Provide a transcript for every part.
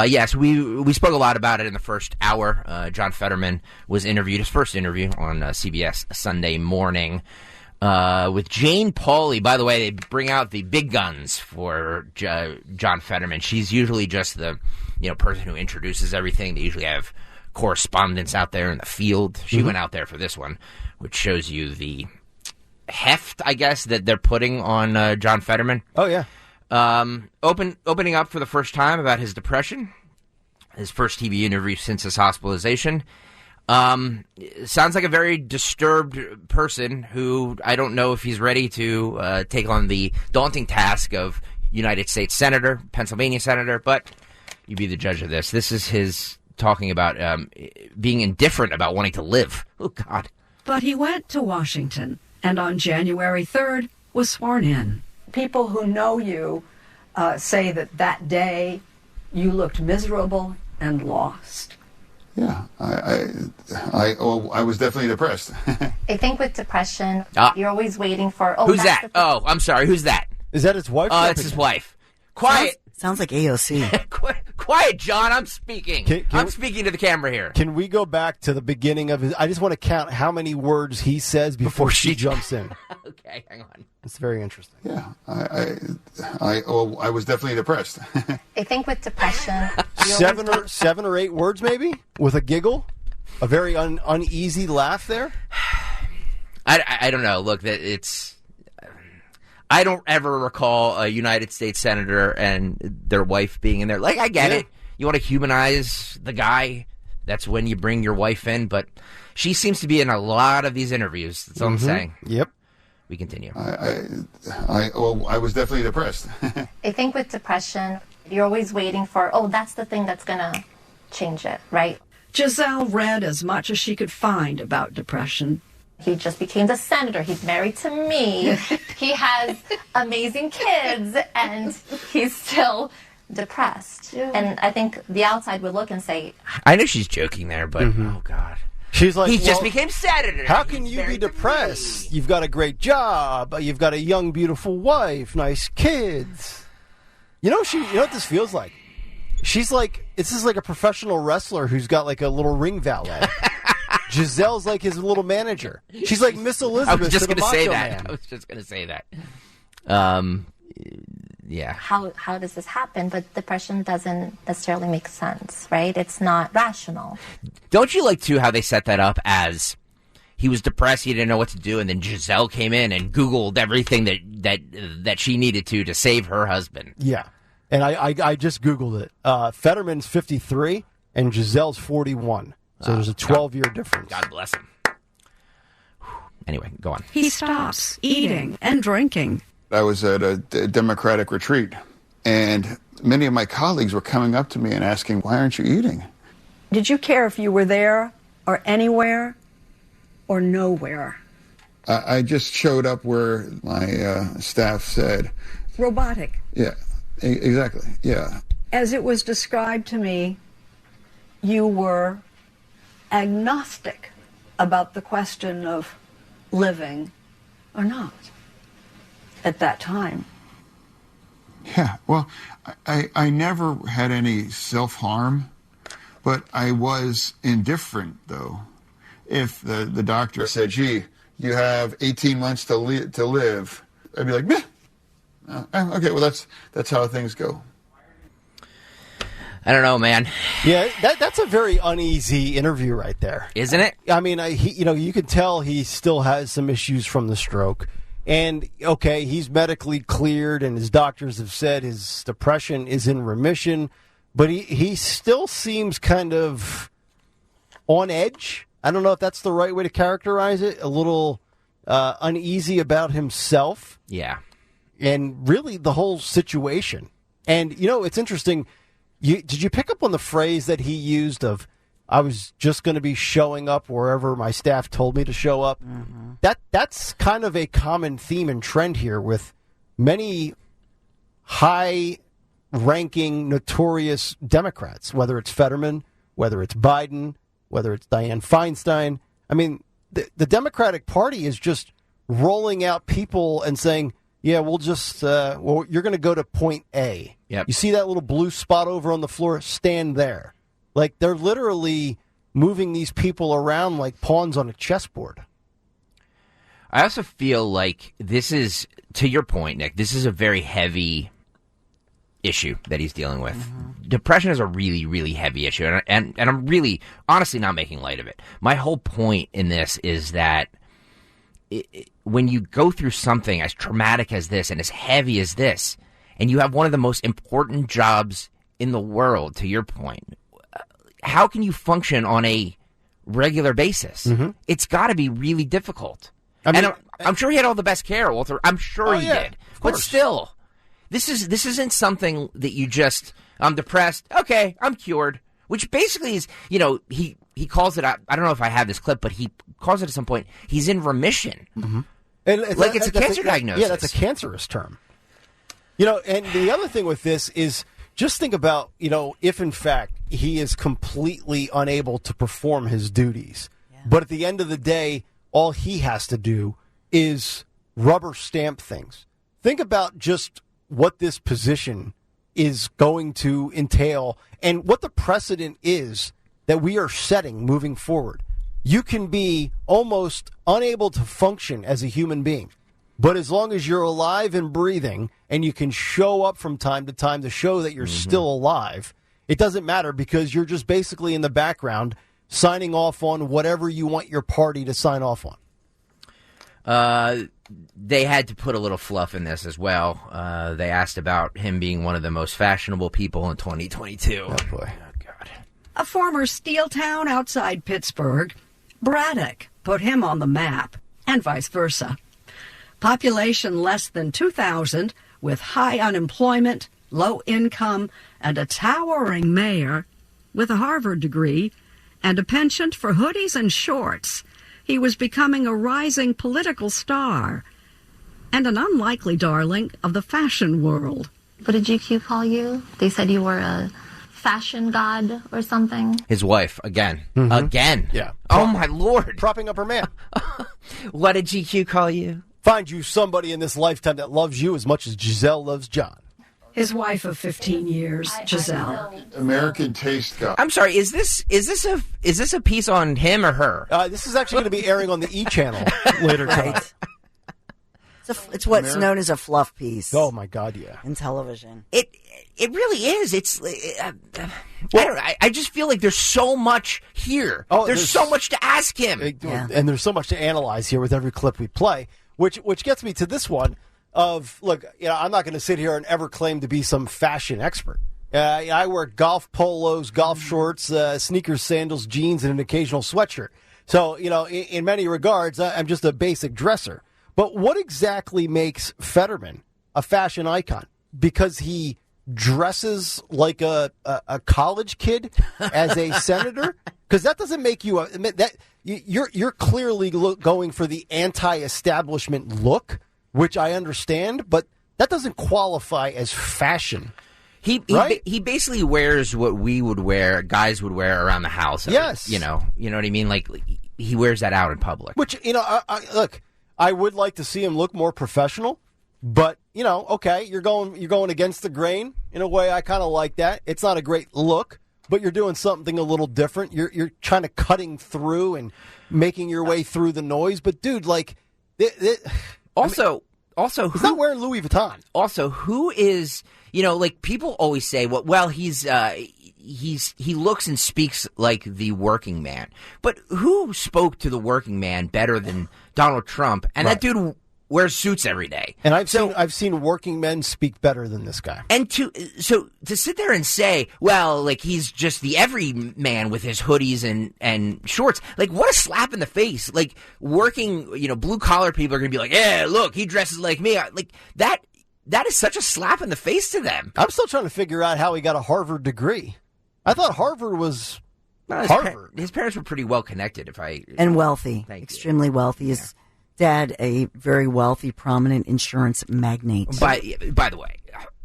Yes, we spoke a lot about it in the first hour. John Fetterman was interviewed, his first interview on CBS Sunday morning with Jane Pauley. By the way, they bring out the big guns for John Fetterman. She's usually just the person who introduces everything. They usually have correspondents out there in the field. She went out there for this one, which shows you the heft, I guess, that they're putting on John Fetterman. Oh, yeah. Opening up for the first time about his depression, his first TV interview since his hospitalization. Sounds like a very disturbed person who I don't know if he's ready to take on the daunting task of United States Senator, Pennsylvania Senator, but you be the judge of this. This is his talking about being indifferent about wanting to live. Oh, God. But he went to Washington, and on January 3rd was sworn in. People who know you say that day you looked miserable and lost. Yeah, I was definitely depressed. I think with depression, you're always waiting for... Who's that? Oh, I'm sorry. Who's that? Is that his wife? Oh, it's his wife. Quiet. Sounds like AOC. Quiet, John. I'm speaking. I'm speaking to the camera here. Can we go back to the beginning of his... I just want to count how many words he says before she jumps in. Okay, hang on. It's very interesting. Yeah, I was definitely depressed. I think with depression... seven or eight words, maybe? With a giggle? A very uneasy laugh there? I don't know. Look, it's... I don't ever recall a United States Senator and their wife being in there. Like, I get it. You want to humanize the guy. That's when you bring your wife in. But she seems to be in a lot of these interviews. That's all I'm saying. Yep. We continue. I was definitely depressed. I think with depression, you're always waiting for, that's the thing that's going to change it, right? Giselle read as much as she could find about depression. He just became the senator. He's married to me. He has amazing kids, and he's still depressed. Yeah. And I think the outside would look and say... I know she's joking there, but oh, God. She's like, he just became senator. How can you be depressed? You've got a great job. You've got a young, beautiful wife, nice kids. You know what this feels like? She's like, this is like a professional wrestler who's got like a little ring valet. Giselle's like his little manager. She's like Miss Elizabeth. I was just going to say that. I was just going to say that. Yeah. How does this happen? But depression doesn't necessarily make sense, right? It's not rational. Don't you like, too, how they set that up as he was depressed, he didn't know what to do, and then Giselle came in and Googled everything that she needed to save her husband. Yeah. And I just Googled it. Fetterman's 53 and Giselle's 41. So there's a 12-year difference. God bless him. Anyway, go on. He stops eating and drinking. I was at a Democratic retreat, and many of my colleagues were coming up to me and asking, why aren't you eating? Did you care if you were there or anywhere or nowhere? I just showed up where my staff said. Robotic. Yeah, exactly, yeah. As it was described to me, you were agnostic about the question of living or not at that time. Yeah, well, I never had any self-harm, but I was indifferent, though. If the doctor said, gee, you have 18 months to live, I'd be like, meh. Okay, well, that's how things go. I don't know, man. Yeah, that's a very uneasy interview right there. Isn't it? I mean, you can tell he still has some issues from the stroke. And, okay, he's medically cleared, and his doctors have said his depression is in remission, but he still seems kind of on edge. I don't know if that's the right way to characterize it. A little uneasy about himself. Yeah. And really the whole situation. And, it's interesting. Did you pick up on the phrase that he used of, I was just going to be showing up wherever my staff told me to show up? Mm-hmm. That's kind of a common theme and trend here with many high-ranking, notorious Democrats, whether it's Fetterman, whether it's Biden, whether it's Dianne Feinstein. I mean, the Democratic Party is just rolling out people and saying, yeah, we'll just, you're going to go to point A. Yep. You see that little blue spot over on the floor? Stand there. Like, they're literally moving these people around like pawns on a chessboard. I also feel like this is, to your point, Nick, this is a very heavy issue that he's dealing with. Depression is a really, really heavy issue, and I'm really, honestly not making light of it. My whole point in this is that when you go through something as traumatic as this and as heavy as this, and you have one of the most important jobs in the world, to your point, how can you function on a regular basis? It's got to be really difficult. I'm sure he had all the best care, Walter. I'm sure he did. But still, this isn't something that you just, I'm depressed, okay, I'm cured. Which basically is, he calls it, I don't know if I have this clip, but he calls it at some point, he's in remission. And it's a cancer diagnosis. Yeah, that's a cancerous term. And the other thing with this is, just think about, if in fact he is completely unable to perform his duties. Yeah. But at the end of the day, all he has to do is rubber stamp things. Think about just what this position is going to entail and what the precedent is that we are setting moving forward. You can be almost unable to function as a human being, but as long as you're alive and breathing and you can show up from time to time to show that you're still alive, it doesn't matter because you're just basically in the background signing off on whatever you want your party to sign off on. They had to put a little fluff in this as well. They asked about him being one of the most fashionable people in 2022. Oh, boy. Oh, God. A former steel town outside Pittsburgh, Braddock put him on the map, and vice versa. Population less than 2,000, with high unemployment, low income, and a towering mayor with a Harvard degree and a penchant for hoodies and shorts. He was becoming a rising political star and an unlikely darling of the fashion world. What did GQ call you? They said you were a fashion god or something. His wife, again. Again. Yeah. Oh, my Lord. Propping up her man. What did GQ call you? Find you somebody in this lifetime that loves you as much as Giselle loves John. His wife of 15 years, Giselle. American Taste guy. I'm sorry, is this a piece on him or her? This is actually going to be airing on the E! channel later tonight. It's what's known as a fluff piece. Oh, my God, yeah. In television. It really is. It's I just feel like there's so much here. There's so much to ask him. And there's so much to analyze here with every clip we play, which gets me to this one of, look, I'm not going to sit here and ever claim to be some fashion expert. I wear golf polos, golf shorts, sneakers, sandals, jeans, and an occasional sweatshirt. So, in many regards, I'm just a basic dresser. But what exactly makes Fetterman a fashion icon? Because he dresses like a college kid as a senator? Because that doesn't make you you're clearly going for the anti-establishment look, which I understand, but that doesn't qualify as fashion. He basically wears what we would wear, guys would wear around the house. Yes. You know what I mean? Like, he wears that out in public. Which, look, I would like to see him look more professional, but, okay, you're going against the grain. In a way, I kind of like that. It's not a great look, but you're doing something a little different. You're kind of cutting through and making your way through the noise. But, dude, like... Also, he's not wearing Louis Vuitton. Also, who is, people always say, well, he looks and speaks like the working man. But who spoke to the working man better than Donald Trump? And That dude wears suits every day. And I've seen working men speak better than this guy. And to sit there and say, well, like, he's just the everyman with his hoodies and shorts, like, what a slap in the face. Like, working, blue collar people are going to be like, yeah, look, he dresses like me. Like, that is such a slap in the face to them. I'm still trying to figure out how he got a Harvard degree. I thought Harvard was Harvard. His parents were pretty well connected, and wealthy, extremely wealthy. His dad, a very wealthy, prominent insurance magnate. By the way,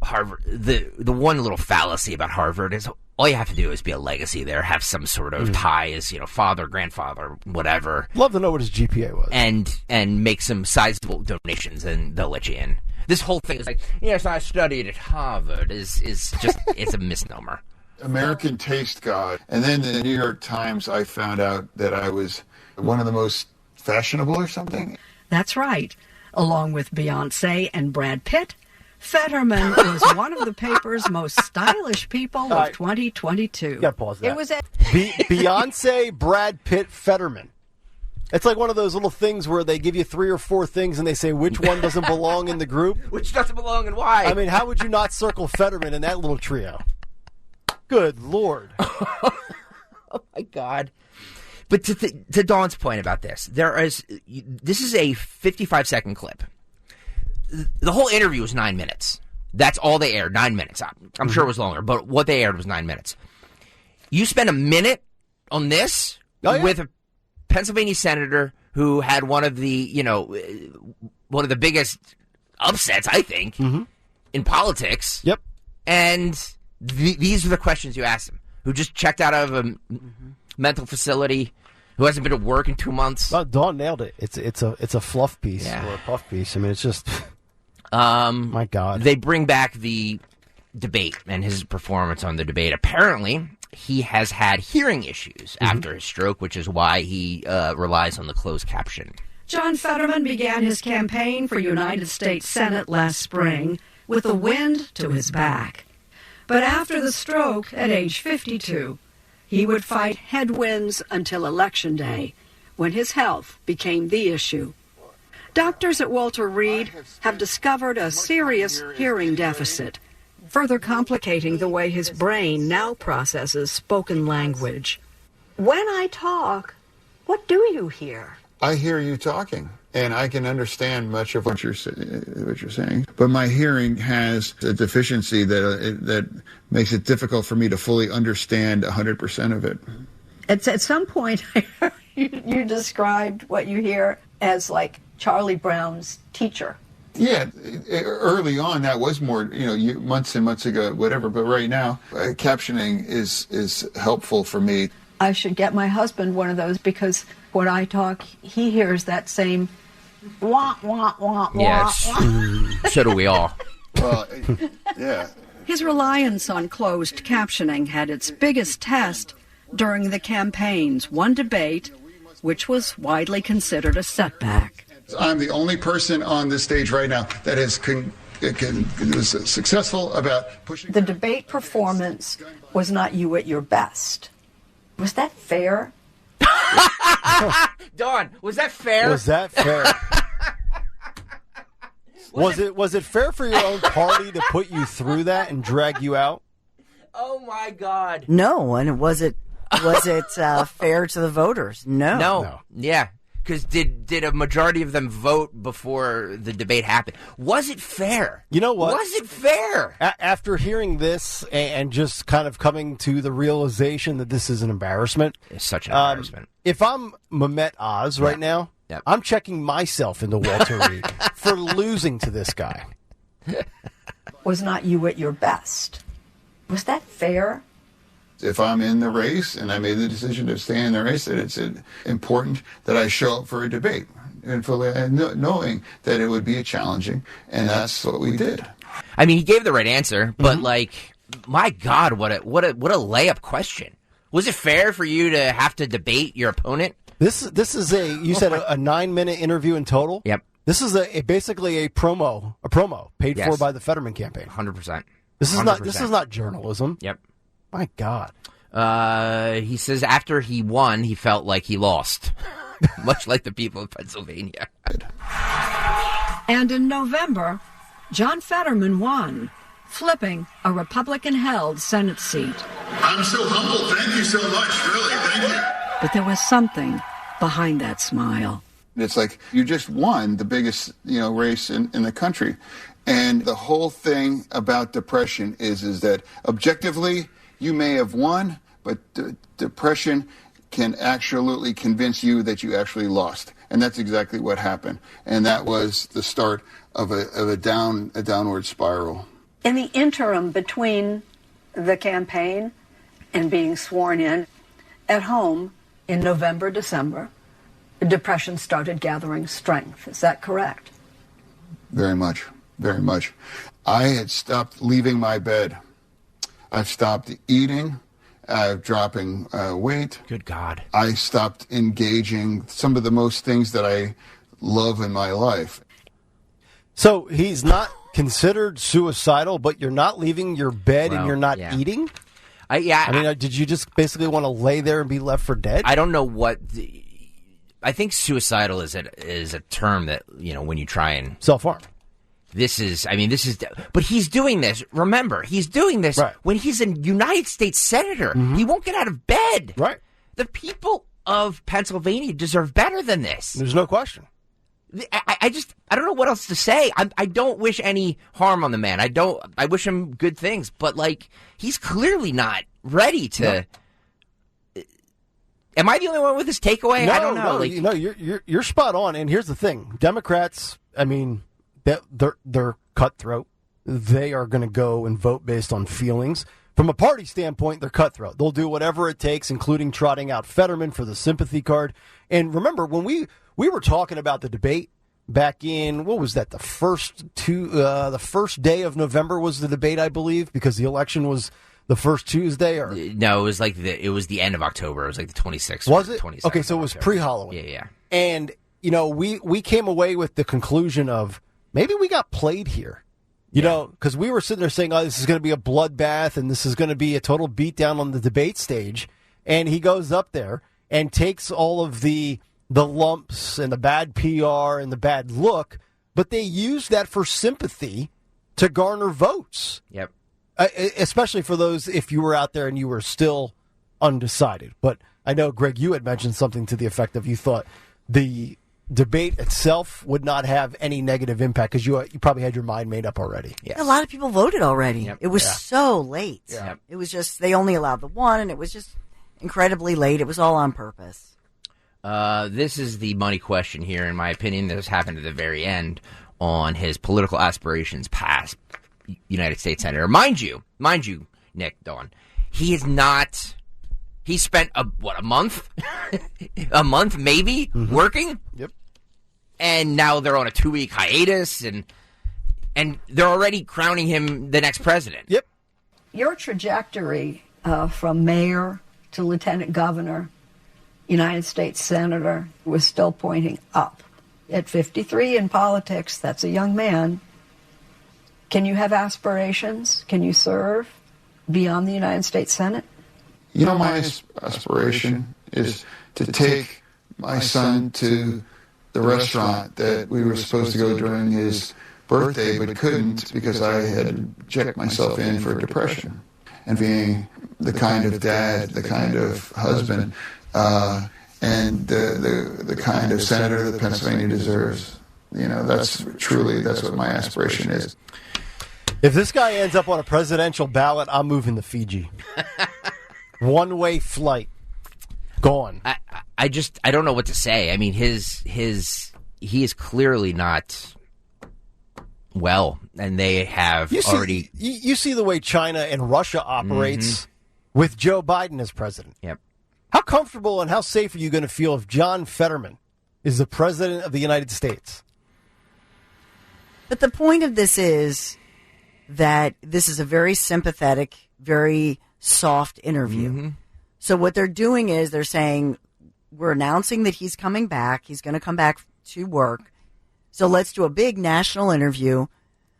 Harvard, the one little fallacy about Harvard is all you have to do is be a legacy there, have some sort of tie as, father, grandfather, whatever. Love to know what his GPA was. And make some sizable donations, and they'll let you in. This whole thing is like, yes, I studied at Harvard is just, it's a misnomer. American taste god. And then in the New York Times, I found out that I was one of the most fashionable or something. That's right. Along with Beyonce and Brad Pitt, Fetterman was one of the paper's most stylish people of 2022. You gotta pause that. It was Beyonce, Brad Pitt, Fetterman. It's like one of those little things where they give you 3 or 4 things and they say which one doesn't belong in the group. Which doesn't belong and why? I mean, how would you not circle Fetterman in that little trio? Good Lord. Oh, my God. But to Dawn's point about this, this is a 55-second clip. The whole interview was 9 minutes. That's all they aired, 9 minutes. I'm sure it was longer, but what they aired was 9 minutes. You spend a minute on this with a Pennsylvania senator who had one of the biggest upsets, I think, in politics. Yep. And these are the questions you ask him, who just checked out of a mental facility, who hasn't been to work in 2 months. Well, Dawn nailed it. It's a fluff piece or a puff piece. I mean, it's just my God. They bring back the debate and his performance on the debate. Apparently, he has had hearing issues after his stroke, which is why he relies on the closed caption. John Fetterman began his campaign for United States Senate last spring with the wind to his back. But after the stroke at age 52, he would fight headwinds until Election Day, when his health became the issue. Doctors at Walter Reed have discovered a serious hearing deficit, further complicating the way his brain now processes spoken language. When I talk, what do you hear? I hear you talking, and I can understand much of what you're saying. But my hearing has a deficiency that makes it difficult for me to fully understand 100% of it. At some point, you described what you hear as like Charlie Brown's teacher. Yeah, early on that was more, months and months ago, whatever. But right now, captioning is helpful for me. I should get my husband one of those because when I talk, he hears that same wah, wah, wah, wah. Yes, so do we all. Well, yeah. His reliance on closed captioning had its biggest test during the campaign's one debate, which was widely considered a setback. I'm the only person on this stage right now that was successful about pushing. The debate performance was not you at your best. Was that fair? Dawn, was that fair? Was that fair? Was it fair for your own party to put you through that and drag you out? Oh my God! No, and was it fair to the voters? No. Yeah, because did a majority of them vote before the debate happened? Was it fair? You know what? Was it fair? After hearing this and just kind of coming to the realization that this is an embarrassment. It's such an embarrassment. If I'm Mehmet Oz right now, I'm checking myself into Walter Reed for losing to this guy. Was not you at your best. Was that fair? If I'm in the race and I made the decision to stay in the race, that it's important that I show up for a debate and fully knowing that it would be challenging, and that's what we did. I mean, he gave the right answer, but my God, what a layup question. Was it fair for you to have to debate your opponent? This is you said a 9-minute interview in total? Yep. This is basically a promo paid for by the Fetterman campaign. 100%. This is not journalism. Yep. My God. He says after he won, he felt like he lost, much like the people of Pennsylvania. And in November, John Fetterman won, flipping a Republican-held Senate seat. I'm so humbled. Thank you so much. Really, thank you. But there was something behind that smile. It's like you just won the biggest, race in the country. And the whole thing about depression is that objectively you may have won, but depression can absolutely convince you that you actually lost. And that's exactly what happened. And that was the start of a downward spiral. In the interim between the campaign and being sworn in, at home in November, December, depression started gathering strength. Is that correct? Very much. very much. I had stopped leaving my bed. I've stopped eating. Dropping weight. Good God. I stopped engaging some of the most things that I love in my life. So he's not considered suicidal, but you're not leaving your bed and you're not eating? I mean, did you just basically want to lay there and be left for dead? I don't know what... I think suicidal is a term that, when you try and... Self-harm. But he's doing this. Remember, he's doing this when he's a United States Senator. Mm-hmm. He won't get out of bed. Right. The people of Pennsylvania deserve better than this. There's no question. I don't know what else to say. I don't wish any harm on the man. I wish him good things, but he's clearly not ready to. No. Am I the only one with this takeaway? No, I don't know. No, you're spot on. And here's the thing: Democrats. I mean, they're cutthroat. They are going to go and vote based on feelings. From a party standpoint, they're cutthroat. They'll do whatever it takes, including trotting out Fetterman for the sympathy card. And remember, when we were talking about the debate back in, what was that? The first day of November was the debate, I believe, because the election was the first Tuesday. Or no, it was the end of October. It was like the 26th. Was it? 27th Okay, so it was pre-Halloween. Yeah. And we came away with the conclusion of maybe we got played here. You know, because we were sitting there saying, oh, this is going to be a bloodbath and this is going to be a total beatdown on the debate stage. And he goes up there and takes all of the lumps and the bad PR and the bad look, but they use that for sympathy to garner votes. Yep. Especially for those, if you were out there and you were still undecided. But I know, Greg, you had mentioned something to the effect of you thought the debate itself would not have any negative impact because you probably had your mind made up already. Yes. A lot of people voted already. Yep. It was so late. Yeah. It was just, they only allowed the one, and it was just incredibly late. It was all on purpose. This is the money question here, in my opinion. This happened at the very end on his political aspirations past United States Senator. Mind you, Nick, Dawn, he is not... He spent a month? A month, maybe, working? Yep. And now they're on a 2-week hiatus, and they're already crowning him the next president. Yep. Your trajectory from mayor to lieutenant governor, United States senator, was still pointing up. At 53 in politics, that's a young man. Can you have aspirations? Can you serve beyond the United States Senate? My aspiration is to take my son to the restaurant that we were supposed to go during his birthday, but couldn't because I had checked myself in for depression. And being the kind of dad, the kind of husband, and the kind of senator that Pennsylvania deserves. That's what my aspiration is. If this guy ends up on a presidential ballot, I'm moving to Fiji. One-way flight. Gone. I don't know what to say. I mean, he is clearly not well, and they have already... You see the way China and Russia operates with Joe Biden as president. Yep. How comfortable and how safe are you going to feel if John Fetterman is the president of the United States? But the point of this is that this is a very sympathetic, very soft interview. Mm-hmm. So what they're doing is they're saying, we're announcing that he's coming back. He's going to come back to work. So let's do a big national interview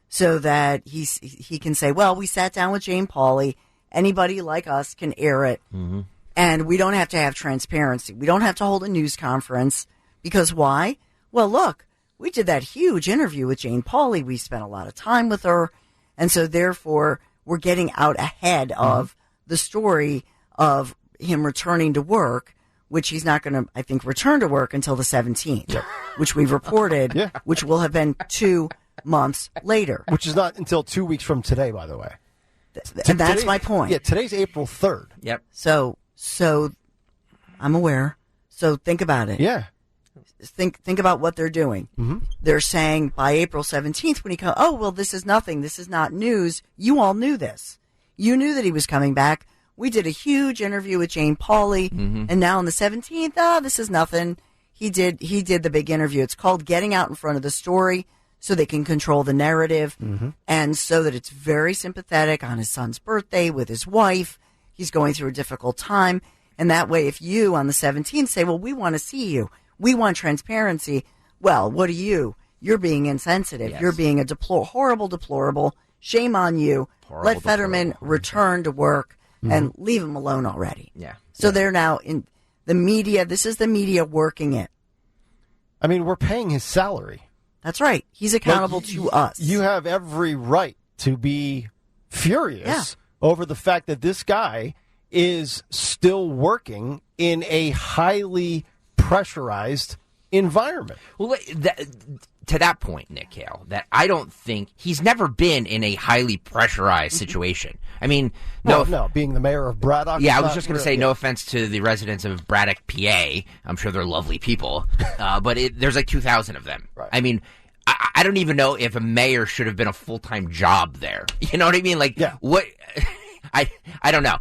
so that he can say, well, we sat down with Jane Pauley. Anybody like us can air it. Mm-hmm. And we don't have to have transparency. We don't have to hold a news conference. Because why? Well, look, we did that huge interview with Jane Pauley. We spent a lot of time with her. And so therefore, we're getting out ahead of the story of him returning to work, which he's not going to, I think, return to work until the 17th, which we've reported, which will have been 2 months later. Which is not until 2 weeks from today, by the way. And that's my point. Yeah, today's April 3rd. Yep. So I'm aware. So think about it. Yeah. Think about what they're doing. Mm-hmm. They're saying by April 17th when he comes, oh, well, this is nothing. This is not news. You all knew this. You knew that he was coming back. We did a huge interview with Jane Pauley, and now on the 17th, this is nothing. He did the big interview. It's called getting out in front of the story so they can control the narrative, and so that it's very sympathetic on his son's birthday with his wife. He's going through a difficult time. And that way, if you on the 17th say, well, we want to see you, we want transparency, well, what are you? You're being insensitive. Yes. You're being a horrible, deplorable. Shame on you. Horrible, Let Fetterman deplorable. return to work and leave him alone already. Yeah. So they're now in the media. This is the media working it. I mean, we're paying his salary. That's right. He's accountable to us. You have every right to be furious over the fact that this guy is still working in a highly pressurized environment. Well, to that point, Nick Kayal, that I don't think he's never been in a highly pressurized situation. I mean, No, being the mayor of Braddock. Yeah, I is was not just going to really- say, no offense to the residents of Braddock, PA. I'm sure they're lovely people, but there's like 2,000 of them. Right. I mean, I don't even know if a mayor should have been a full-time job there. You know what I mean? Like, what? I don't know.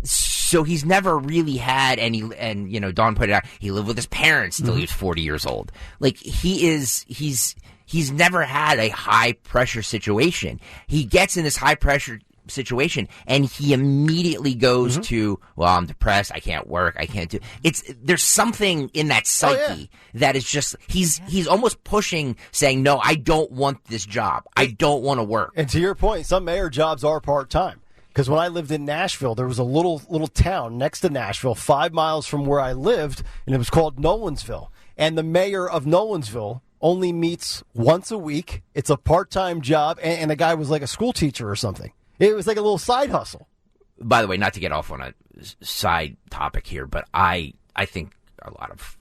So he's never really had any, and you know, Dawn pointed out he lived with his parents till he was 40 years old. Like he's never had a high pressure situation. He gets in this high pressure situation and he immediately goes to, well, I'm depressed, I can't work, I can't do there's something in that psyche that is just he's almost pushing, saying, no, I don't want this job, I don't want to work. And to your point, some mayor jobs are part-time. Because when I lived in Nashville, there was a little town next to Nashville, 5 miles from where I lived, and it was called Nolensville. And the mayor of Nolensville only meets once a week. It's a part-time job, and the guy was like a school teacher or something. It was like a little side hustle. By the way, not to get off on a side topic here, but I think a lot of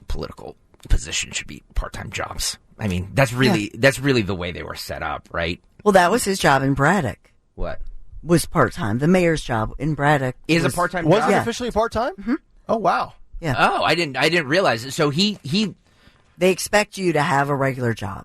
political positions should be part-time jobs. I mean, that's really the way they were set up, right? Well, that was his job in Braddock. What? Was part-time. The mayor's job in Braddock Is a part-time Was job? it officially part-time? Mm-hmm. Oh, wow. Yeah. Oh, I didn't realize it. So he They expect you to have a regular job.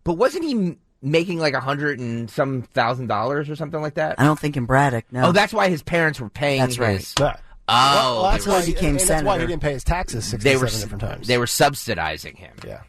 but wasn't he making like $100 and some $1,000 or something like that? I don't think in Braddock, no. Oh, that's why his parents were paying. That's right. his- Yeah. Oh, Well, that's they why were- he became and that's why he senator. didn't pay his taxes they 67 were different times. they were subsidizing him. Yeah.